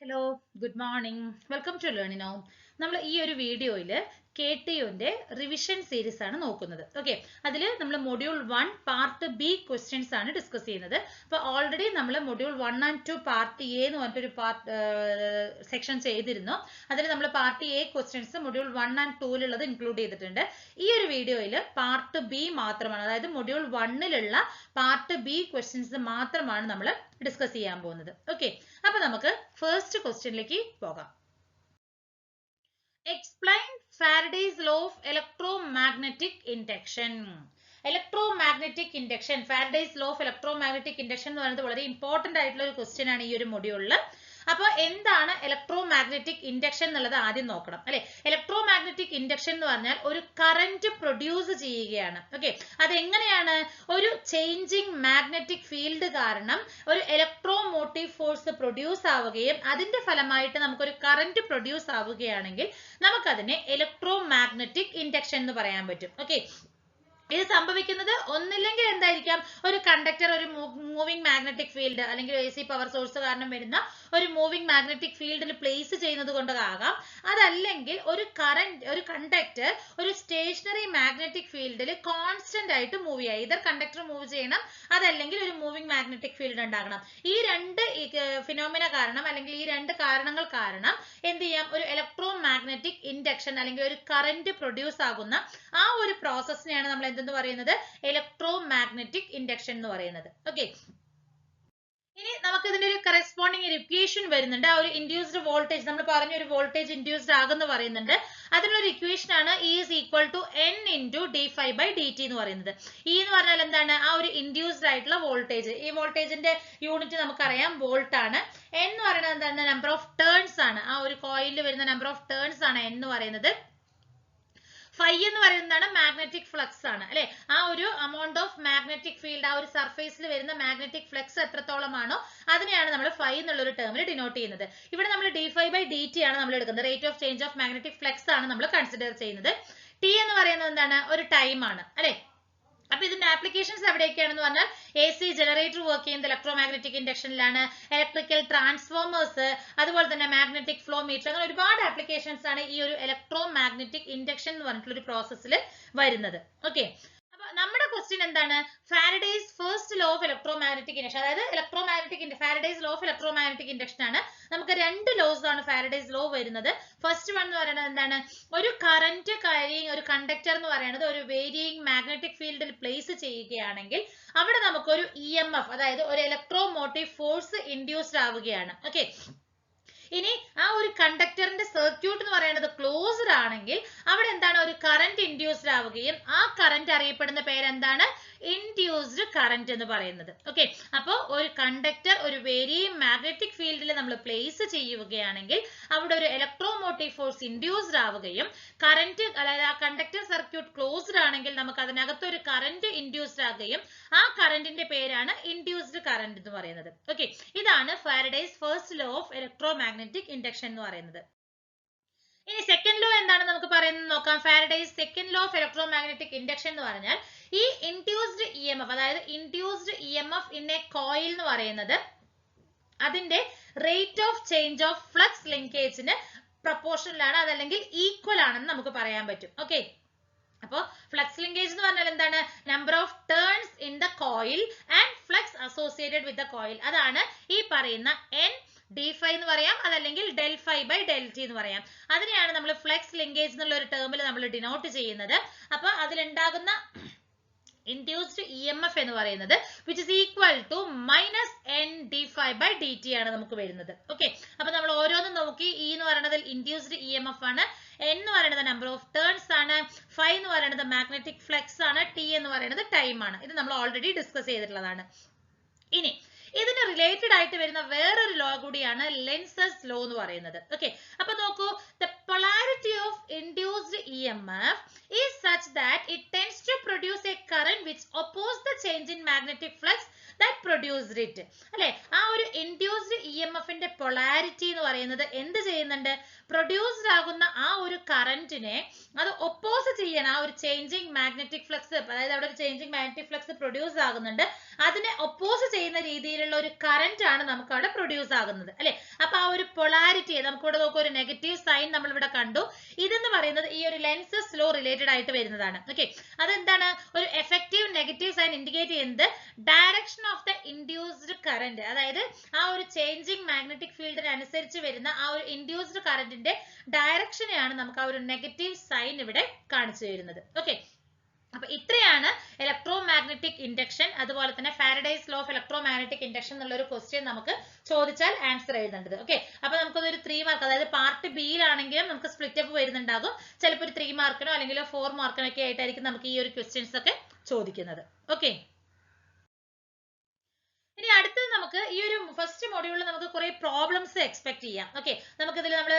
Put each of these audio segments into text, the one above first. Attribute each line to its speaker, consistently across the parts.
Speaker 1: Hello good morning welcome to learning now. നമ്മൾ ഈ ഒരു വീഡിയോയിൽ KTUന്റെ റിവിഷൻ സീരീസ് ആണ് നോക്കുന്നത്. ഓക്കെ, അതിൽ നമ്മൾ മൊഡ്യൂൾ 1 പാർട്ട് ബി ക്വസ്റ്റ്യൻസ് ആണ് ഡിസ്കസ് ചെയ്യുന്നത്. അപ്പോൾ ഓൾറെഡി നമ്മൾ മൊഡ്യൂൾ 1 ആൻഡ് 2 പാർട്ട് എ എന്ന് പറഞ്ഞിട്ടൊരു സെക്ഷൻ ചെയ്തിരുന്നു. അതിൽ നമ്മൾ part A questions module 1 and 2 include ചെയ്തിട്ടുണ്ട്. ഈ ഒരു വീഡിയോയിൽ പാർട്ട് ബി മാത്രമാണ്, അതായത് മൊഡ്യൂൾ 1 പാർട്ട് ബി ക്വസ്റ്റ്യൻസ് മാത്രമാണ് നമ്മൾ ഡിസ്കസ് ചെയ്യാൻ പോകുന്നത്. ഓക്കെ, അപ്പൊ നമുക്ക് ഫസ്റ്റ് ക്വസ്റ്റ്യനിലേക്ക് പോകാം. Explain Faraday's law of electromagnetic induction. Electromagnetic induction, Faraday's law of electromagnetic induction എന്ന് പറയുന്നത് വളരെ ഇമ്പോർട്ടന്റ് ആയിട്ടുള്ള ഒരു ക്വസ്റ്റ്യൻ ആണ് ഈ ഒരു മൊഡ്യൂളിൽ. അപ്പോൾ എന്താണ് ഇലക്ട്രോമാഗ്നറ്റിക് ഇൻഡക്ഷൻ എന്നുള്ളത് ആദ്യം നോക്കണം അല്ലെ. ഇലക്ട്രോമാഗ്നറ്റിക് ഇൻഡക്ഷൻ എന്ന് പറഞ്ഞാൽ ഒരു കറന്റ് പ്രൊഡ്യൂസ് ചെയ്യുകയാണ്. ഓക്കെ, അതെങ്ങനെയാണ്? ഒരു ചേഞ്ചിങ് മാഗ്നറ്റിക് ഫീൽഡ് കാരണം ഒരു ഇലക്ട്രോമോട്ടീവ് ഫോഴ്സ് പ്രൊഡ്യൂസ് ആവുകയും അതിന്റെ ഫലമായിട്ട് നമുക്കൊരു കറന്റ് പ്രൊഡ്യൂസ് ആവുകയാണെങ്കിൽ നമുക്കതിനെ ഇലക്ട്രോമാഗ്നറ്റിക് ഇൻഡക്ഷൻ എന്ന് പറയാൻ പറ്റും. ഓക്കെ, ഇത് സംഭവിക്കുന്നത് ഒന്നില്ലെങ്കിൽ എന്തായിരിക്കാം, ഒരു കണ്ടക്ടർ ഒരു മൂവിംഗ് മാഗ്നറ്റിക് ഫീൽഡ് അല്ലെങ്കിൽ AC പവർ സോഴ്സ് കാരണം വരുന്ന ഒരു മൂവിംഗ് മാഗ്നറ്റിക് ഫീൽഡിൽ പ്ലേസ് ചെയ്യുന്നത് കൊണ്ടാകാം. അതല്ലെങ്കിൽ ഒരു കണ്ടക്ടർ ഒരു സ്റ്റേഷനറി മാഗ്നറ്റിക് ഫീൽഡിൽ കോൺസ്റ്റന്റ് ആയിട്ട് മൂവ് ചെയ്യുക. ഇതർ കണ്ടക്ടർ മൂവ് ചെയ്യണം, അതല്ലെങ്കിൽ ഒരു മൂവിംഗ് മാഗ്നറ്റിക് ഫീൽഡ് ഉണ്ടാകണം. ഈ രണ്ട് ഫിനോമിന കാരണം അല്ലെങ്കിൽ ഈ രണ്ട് കാരണങ്ങൾ കാരണം എന്ത് ചെയ്യാം, ഒരു ഇലക്ട്രോ മാഗ്നറ്റിക് ഇൻഡക്ഷൻ അല്ലെങ്കിൽ ഒരു കറന്റ് പ്രൊഡ്യൂസ് ആകുന്ന ആ ഒരു പ്രോസസ്സിനെയാണ് നമ്മൾ എന്തെന്ന് പറയുന്നത്, ഇലക്ട്രോ മാഗ്നറ്റിക് ഇൻഡക്ഷൻ എന്ന് പറയുന്നത്. ഓക്കെ, ഇനി നമുക്ക് ഇതിന്റെ ഒരു കറസ്പോണ്ടിങ് ഇക്വേഷൻ വരുന്നുണ്ട്. ആ ഒരു ഇൻഡ്യൂസ്ഡ് വോൾട്ടേജ് നമ്മൾ പറഞ്ഞ ഒരു വോൾട്ടേജ് ഇൻഡ്യൂസ്ഡ് ആകുന്ന പറയുന്നുണ്ട്. അതിനൊരു ഇക്വേഷൻ ആണ് E is equal to N into d∅dt എന്ന് പറയുന്നത്. E എന്ന് പറഞ്ഞാൽ എന്താണ്, ആ ഒരു ഇൻഡ്യൂസ്ഡ് ആയിട്ടുള്ള വോൾട്ടേജ്. ഈ വോൾട്ടേജിന്റെ യൂണിറ്റ് നമുക്കറിയാം വോൾട്ട് ആണ്. N എന്ന് പറയുന്നത് എന്താണ്, നമ്പർ ഓഫ് ടേൺസ് ആണ്. ആ ഒരു കോയിലിൽ വരുന്ന നമ്പർ ഓഫ് ടേൺസ് ആണ് N എന്ന് പറയുന്നത്. ഫൈ എന്ന് പറയുന്നതാണ് മാഗ്നറ്റിക് ഫ്ലക്സ് ആണ് അല്ലെ. ആ ഒരു amount ഓഫ് മാഗ്നറ്റിക് ഫീൽഡ്, ആ ഒരു സർഫേസിൽ വരുന്ന മാഗ്നറ്റിക് ഫ്ലക്സ് എത്രത്തോളമാണോ അതിനെയാണ് നമ്മൾ ഫൈ എന്നുള്ള ഒരു ടേമിൽ ഡിനോട്ട് ചെയ്യുന്നത്. ഇവിടെ നമ്മൾ d∅dt ആണ് നമ്മൾ എടുക്കുന്നത്. Rate of change of magnetic flux ആണ് നമ്മൾ കൺസിഡർ ചെയ്യുന്നത്. T എന്ന് പറയുന്നത് എന്താണ്, ഒരു ടൈം ആണ് അല്ലെ. അപ്പൊ ഇതിന്റെ ആപ്ലിക്കേഷൻസ് എവിടെയൊക്കെയാണെന്ന് പറഞ്ഞാൽ AC ജനറേറ്റർ വർക്ക് ചെയ്യുന്നത് ഇലക്ട്രോമാഗ്നറ്റിക് ഇൻഡക്ഷനിലാണ്, ഇലക്ട്രിക്കൽ ട്രാൻസ്ഫോമേഴ്സ്, അതുപോലെ തന്നെ മാഗ്നറ്റിക് ഫ്ലോ മീറ്റർ, അങ്ങനെ ഒരുപാട് ആപ്ലിക്കേഷൻസ് ആണ് ഈ ഒരു ഇലക്ട്രോമാഗ്നറ്റിക് ഇൻഡക്ഷൻ എന്ന് പറഞ്ഞിട്ടുള്ള ഒരു പ്രോസസ്സിൽ വരുന്നത്. ഓക്കെ, അപ്പൊ നമ്മുടെ ക്വസ്റ്റ്യൻ എന്താണ്, Faraday's first law of electromagnetic induction, അതായത് Faraday's law of electromagnetic induction ആണ്. നമുക്ക് രണ്ട് ലോസ് ആണ് ഫാരഡേസ് ലോ വരുന്നത്. ഫസ്റ്റ് വൺ എന്ന് പറയുന്നത് എന്താണ്, ഒരു കറന്റ് കാരിയിങ് ഒരു കണ്ടക്ടർ എന്ന് പറയുന്നത് ഒരു വേരിയിങ് മാഗ്നറ്റിക് ഫീൽഡിൽ പ്ലേസ് ചെയ്യുകയാണെങ്കിൽ അവിടെ നമുക്കൊരു EMF, അതായത് ഒരു ഇലക്ട്രോമോട്ടീവ് ഫോഴ്സ് ഇൻഡ്യൂസ്ഡ് ആവുകയാണ്. ഓക്കെ, ഇനി ആ ഒരു കണ്ടക്ടറിന്റെ സർക്യൂട്ട് എന്ന് പറയുന്നത് ക്ലോസ്ഡ് ആണെങ്കിൽ അവിടെ എന്താണ്, ഒരു കറന്റ് ഇൻഡ്യൂസ്ഡ് ആവുകയും ആ കറന്റ് അറിയപ്പെടുന്ന പേരെന്താണ്, ഇൻഡ്യൂസ്ഡ് കറന്റ് എന്ന് പറയുന്നത്. ഓക്കെ, അപ്പോൾ ഒരു കണ്ടക്ടർ ഒരു വേരിയിങ് മാഗ്നറ്റിക് ഫീൽഡിൽ നമ്മൾ പ്ലേസ് ചെയ്യുകയാണെങ്കിൽ അവിടെ ഒരു ഇലക്ട്രോമോട്ടീവ് ഫോഴ്സ് ഇൻഡ്യൂസ്ഡ് ആവുകയും കറന്റ്, അതായത് ആ കണ്ടക്ടർ സർക്യൂട്ട് ക്ലോസ്ഡ് ആണെങ്കിൽ നമുക്ക് അതിനകത്ത് ഒരു കറന്റ് ഇൻഡ്യൂസ്ഡ് ആകുകയും ആ കറന്റിന്റെ പേരാണ് ഇൻഡ്യൂസ്ഡ് കറന്റ് എന്ന് പറയുന്നത്. ഓക്കെ, ഇതാണ് Faraday's first law of electromagnetic induction എന്ന് പറയുന്നത്. ഇനി സെക്കൻഡ് ലോ എന്താണ് നമുക്ക് പറയുന്നത് നോക്കാം. Faraday's second law of electromagnetic induction എന്ന് പറഞ്ഞാൽ ഈ ഇൻഡ്യൂസ്ഡ് EMF, അതായത് induced EMF in a coil എന്ന് പറയുന്നത് അതിന്റെ rate of change of flux ലിങ്കേജിന് പ്രൊപ്പോർഷണലാണ്, അതല്ലെങ്കിൽ ഈക്വൽ ആണെന്ന് നമുക്ക് പറയാൻ പറ്റും. ഓക്കെ, അപ്പോ ഫ്ലക്സ് ലിങ്കേജ് എന്ന് പറഞ്ഞാൽ എന്താണ്, number of turns in the coil and flux associated with the coil. അതാണ് ഈ പറയുന്ന N d∅ എന്ന് പറയാം, അതല്ലെങ്കിൽ del∅/del T എന്ന് പറയാം. അതിനെയാണ് നമ്മൾ ഫ്ലക്സ് ലിങ്കേജ് എന്നുള്ള ഒരു ടേമിൽ നമ്മൾ ഡിനോട്ട് ചെയ്യുന്നത്. അപ്പൊ അതിലുണ്ടാകുന്ന ഇൻഡ്യൂസ്ഡ് EMF എന്ന് പറയുന്നത് which is equal to minus N d∅/dt ആണ് നമുക്ക് വരുന്നത്. ഓക്കെ, അപ്പൊ നമ്മൾ ഓരോന്നും നോക്കി. E എന്ന് പറയുന്നത് ഇൻഡ്യൂസ്ഡ് EMF ആണ്, N എന്ന് പറയുന്നത് നമ്പർ ഓഫ് ടേൺസ് ആണ്, ഫൈ എന്ന് പറയുന്നത് മാഗ്നറ്റിക് ഫ്ലക്സ് ആണ്, T എന്ന് പറയുന്നത് ടൈം ആണ്. ഇത് നമ്മൾ ഓൾറെഡി ഡിസ്കസ് ചെയ്തിട്ടുള്ളതാണ്. ഇനി ഇതിന് റിലേറ്റഡ് ആയിട്ട് വരുന്ന വേറൊരു ലോ കൂടിയാണ് ലെൻസസ് ലോ എന്ന് പറയുന്നത്. ഓക്കെ, അപ്പൊ നോക്കൂ, the polarity of induced EMF is such that it tends to produce a current which opposes the change in magnetic flux that produced it. അല്ലെ, ആ ഒരു ഇൻഡ്യൂസ്ഡ് EMFന്റെ പൊളാരിറ്റി എന്ന് പറയുന്നത് എന്ത് ചെയ്യുന്നുണ്ട്? പ്രൊഡ്യൂസ്ഡ് ആകുന്ന ആ ഒരു കറന്റിനെ അത് ഒപ്പോസ് ചെയ്യണം. ആ ഒരു ചേഞ്ചിങ് മാഗ്നറ്റിക് ഫ്ലക്സ്, അതായത് അവിടെ ഒരു ചേഞ്ചിങ് മാഗ്നറ്റിക് ഫ്ലക്സ് പ്രൊഡ്യൂസ് ആകുന്നുണ്ട്. അതിനെ ഒപ്പോസ് ചെയ്യുന്ന രീതിയിലുള്ള ഒരു കറന്റ് ആണ് നമുക്ക് അവിടെ പ്രൊഡ്യൂസ് ആകുന്നത്. അല്ലെ, അപ്പൊ ആ ഒരു പൊളാരിറ്റി നമുക്കിവിടെ നോക്കുക, ഒരു നെഗറ്റീവ് സൈൻ നമ്മൾ ഇവിടെ കണ്ടു. ഇതെന്ന് പറയുന്നത് ഈ ഒരു ലെൻസസ് ലോ റിലേറ്റഡ് ആയിട്ട് വരുന്നതാണ്. ഓക്കെ, അതെന്താണ്? ഒരു എഫക്റ്റീവ് നെഗറ്റീവ് സൈൻ ഇൻഡിക്കേറ്റ് ചെയ്യുന്നത് direction of the induced current, അതായത് ആ ഒരു ചേഞ്ചിങ് മാഗ്നറ്റിക് ഫീൽഡിന് അനുസരിച്ച് വരുന്ന ആ ഒരു ഇൻഡ്യൂസ്ഡ് കറന്റിന്റെ ഡയറക്ഷനെയാണ് നമുക്ക് ആ ഒരു നെഗറ്റീവ് സൈൻ ഇവിടെ കാണിച്ചു തരുന്നത്. ഓക്കെ, അപ്പൊ ഇത്രയാണ് ഇലക്ട്രോ മാഗ്നറ്റിക് ഇൻഡക്ഷൻ, അതുപോലെ തന്നെ Faraday's law of electro magnetic induction എന്നുള്ള ഒരു ക്വസ്റ്റ്യൻ നമുക്ക് ചോദിച്ചാൽ ആൻസർ എഴുതേണ്ടത്. ഓക്കെ, അപ്പൊ നമുക്കതൊരു 3 മാർക്ക്, അതായത് പാർട്ട് ബിയിലാണെങ്കിലും നമുക്ക് സ്പ്ലിറ്റ് അപ്പ് വരുന്നുണ്ടാകും. ചിലപ്പോൾ ഒരു 3 മാർക്കിനോ അല്ലെങ്കിൽ 4 മാർക്കിനോ ഒക്കെ ആയിട്ടായിരിക്കും നമുക്ക് ഈ ഒരു ക്വസ്റ്റ്യൻസ് ഒക്കെ ചോദിക്കുന്നത്. ഓക്കെ, ഇനി അടുത്തത് നമുക്ക് ഈ ഒരു ഫസ്റ്റ് മൊഡ്യൂളിൽ നമുക്ക് കുറെ പ്രോബ്ലംസ് എക്സ്പെക്ട് ചെയ്യാം. ഓക്കെ, നമുക്കിതിൽ നമ്മൾ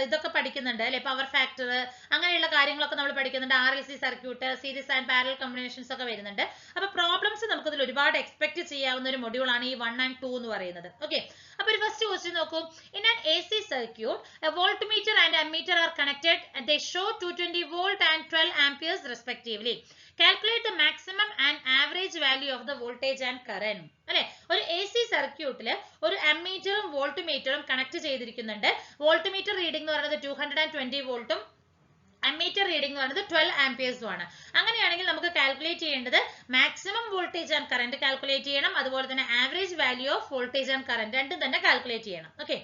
Speaker 1: ഇതൊക്കെ പഠിക്കുന്നുണ്ട് അല്ലെ, പവർ ഫാക്ടർ അങ്ങനെയുള്ള കാര്യങ്ങളൊക്കെ നമ്മൾ പഠിക്കുന്നുണ്ട്. RLC circuit, series and parallel combinations ഒക്കെ വരുന്നുണ്ട്. അപ്പൊ പ്രോബ്ലംസ് നമുക്ക് ഇതിൽ ഒരുപാട് എക്സ്പെക്ട് ചെയ്യാവുന്ന ഒരു മൊഡ്യൂളാണ് ഈ 1 and 2 എന്ന് പറയുന്നത്. ഓക്കെ, അപ്പൊ ഒരു ഫസ്റ്റ് ക്വസ്റ്റ്യൻ നോക്കൂ. In an AC circuit a voltmeter and ammeter are connected and they show 220 volt and 12 amperes respectively. Calculate the maximum and average value of the voltage and current. അല്ലെ, ഒരു AC സർക്യൂട്ടിൽ ഒരു അമ്മീറ്ററും വോൾട്ട്മീറ്ററും connect ചെയ്തിരിക്കുന്നുണ്ട്. Voltmeter reading എന്ന് പറയുന്നത് 220 വോൾട്ടും ammeter reading എന്ന് പറയുന്നത് 12 ആംപിയേഴ്സും ആണ്. അങ്ങനെയാണെങ്കിൽ നമുക്ക് കാൽക്കുലേറ്റ് ചെയ്യേണ്ടത് maximum voltage and current calculate ചെയ്യണം, അതുപോലെ തന്നെ average value of voltage and current രണ്ടും തന്നെ കാൽക്കുലേറ്റ് ചെയ്യണം. ഓക്കെ,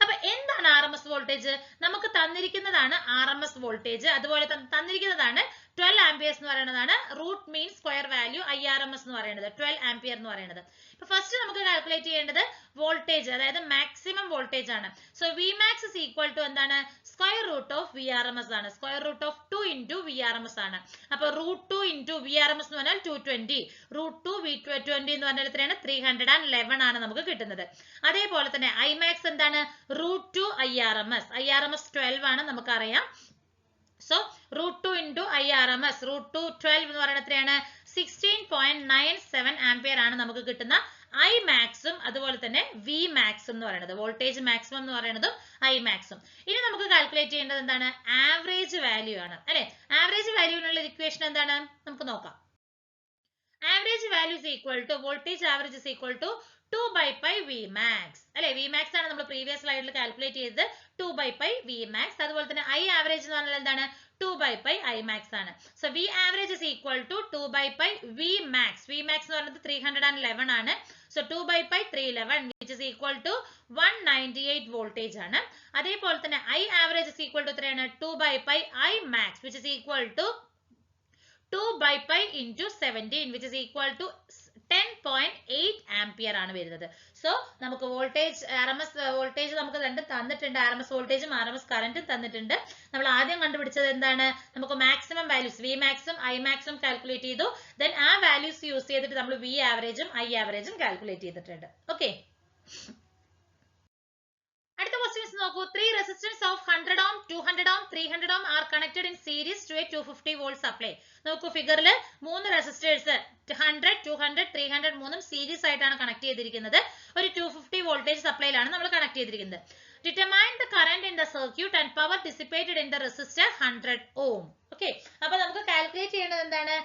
Speaker 1: അപ്പൊ എന്താണ് RMS വോൾട്ടേജ്? നമുക്ക് തന്നിരിക്കുന്നതാണ് RMS വോൾട്ടേജ്, അതുപോലെ തന്നിരിക്കുന്നതാണ് 12 ആംപിയേഴ്സ് എന്ന് പറയുന്നതാണ് root mean square value IRMS എന്ന് പറയുന്നത് 12 ആംപിയർ എന്ന് പറയുന്നത്. ഇപ്പൊ ഫസ്റ്റ് നമുക്ക് കാൽക്കുലേറ്റ് ചെയ്യേണ്ടത് വോൾട്ടേജ്, അതായത് മാക്സിമം വോൾട്ടേജ് ആണ്. So Vmax is equal to എന്താണ്? സ്ക്വയർ റൂട്ട് ഓഫ് VRMS ആണ്. Square root of 2 into VRMS ആണ്. അപ്പൊ റൂട്ട് 2 into VRMS എന്ന് പറഞ്ഞാൽ 220, റൂട്ട് 2 V20 എന്ന് പറഞ്ഞാൽ എത്രയാണ്? 311 ആണ് നമുക്ക് കിട്ടുന്നത്. അതേപോലെ തന്നെ Imax എന്താണ്? Root 2 IRMS. IRMS 12 ആണ് നമുക്കറിയാം. So root 2 into IRMS, root 2 12 എന്ന് പറയുന്നത് എത്രയാണ്? 16.97 ആംപിയർ ആണ് നമുക്ക് കിട്ടുന്ന Imaxും അതുപോലെ തന്നെ Vmax എന്ന് പറയുന്നത്. വോൾട്ടേജ് മാക്സിമം എന്ന് പറയുന്നതും Imaxും. ഇനി നമുക്ക് കാൽക്കുലേറ്റ് ചെയ്യേണ്ടത് എന്താണ്? ആവറേജ് വാല്യൂ ആണ് അല്ലെ. ആവറേജ് വാല്യൂവിനുള്ള ഇക്വേഷൻ എന്താണ്? നമുക്ക് നോക്കാം. Average value is equal to voltage average is equal to 2 by pi Vmax അല്ലെ. Vmax ആണ് നമ്മൾ പ്രീവിയസ് സ്ലൈഡിൽ കാൽക്കുലേറ്റ് ചെയ്തത് 2 by pi Vmax. അതുപോലെ തന്നെ I ആവറേജ് എന്ന് പറഞ്ഞാൽ എന്താണ്? 2 by pi Imax ആണ്. So V average is equal to 2 by pi Vmax. Vmax എന്ന് പറയുന്നത് 311 ആണ്. So 2 by pi 311 which is equal to 198 voltage ആണ്. അതേപോലെ തന്നെ I average is equal to എത്രയാണ്? 2 by pi Imax which is equal to 2 by pi into 17 which is equal to 10.8 ampere ആണ് വരുന്നത്. So നമുക്ക് വോൾട്ടേജ് RMS വോൾട്ടേജ് നമുക്ക് രണ്ടും തന്നിട്ടുണ്ട്. RMS വോൾട്ടേജും RMS കറന്റും തന്നിട്ടുണ്ട്. നമ്മൾ ആദ്യം കണ്ടുപിടിച്ചത് എന്താണ്? നമുക്ക് മാക്സിമം വാല്യൂസ് Vmaxും Imaxും കാൽക്കുലേറ്റ് ചെയ്തു. ദെൻ ആ വാല്യൂസ് യൂസ് ചെയ്തിട്ട് നമ്മൾ V ആവറേജും I ആവറേജും കാൽക്കുലേറ്റ് ചെയ്തിട്ടുണ്ട്. ഓക്കെ, അടുത്ത ക്വസ്റ്റ്യൻസ് നോക്കൂ. 3 resistors of 100 ohm, 200 ohm, 300 ohm are connected in series to a 250 volt supply. നോക്കൂ ഫിഗറിൽ 3 റെസിസ്റ്റേഴ്സ് 100, 200, 300 മൂന്നും സീരീസ് ആയിട്ടാണ് കണക്ട് ചെയ്തിരിക്കുന്നത്. ഒരു 250 വോൾട്ടേജ് സപ്ലൈയിലാണ് നമ്മൾ കണക്ട് ചെയ്തിരിക്കുന്നത്. Determine the current in the circuit and power dissipated in the resistor 100 ohm. Okay, അപ്പൊ നമുക്ക് കാൽക്കുലേറ്റ് ചെയ്യേണ്ടത് എന്താണ്?